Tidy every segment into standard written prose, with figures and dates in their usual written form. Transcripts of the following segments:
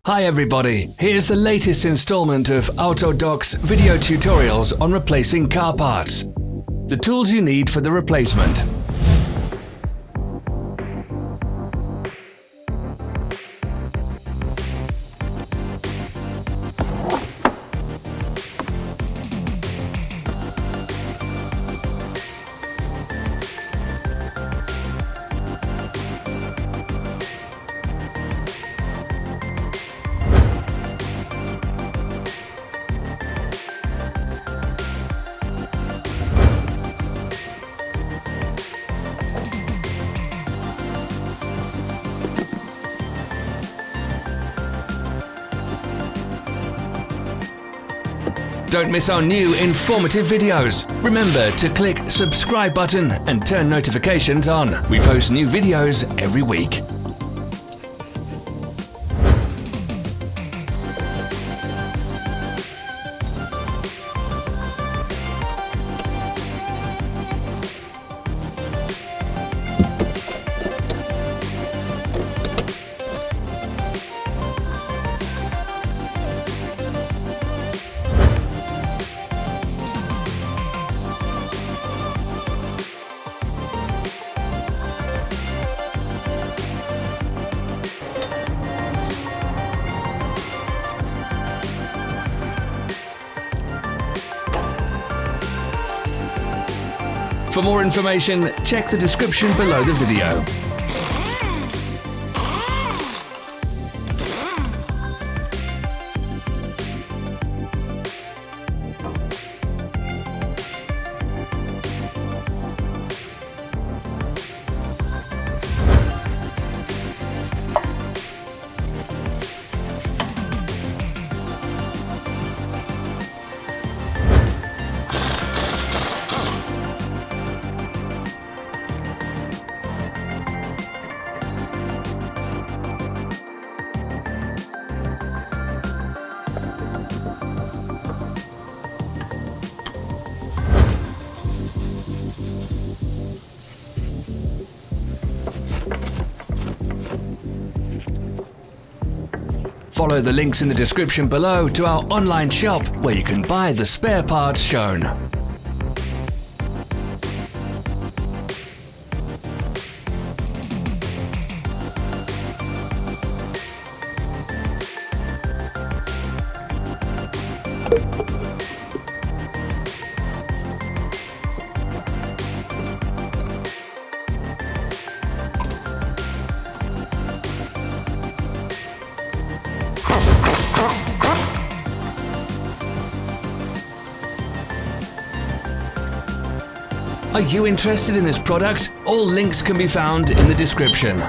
Hi everybody, here's the latest installment of Autodoc's video tutorials on replacing car parts. The tools you need for the replacement. Don't miss our new informative videos. Remember to click subscribe button and turn notifications on. We post new videos every week. For more information, check the description below the video. Follow the links in the description below to our online shop where you can buy the spare parts shown. Are you interested in this product? All links can be found in the description.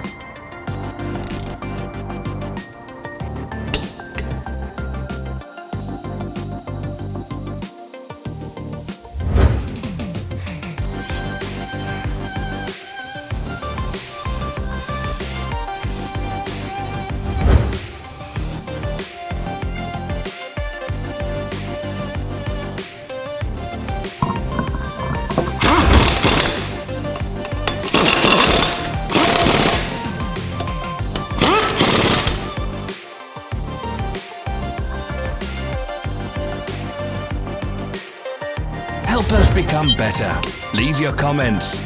Help us become better. Leave your comments.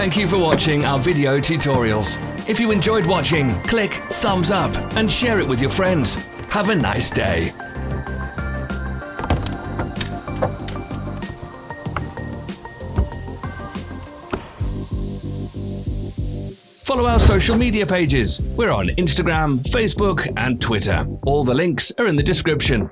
Thank you for watching our video tutorials. If you enjoyed watching, click thumbs up and share it with your friends. Have a nice day. Follow our social media pages. We're on Instagram, Facebook, and Twitter. All the links are in the description.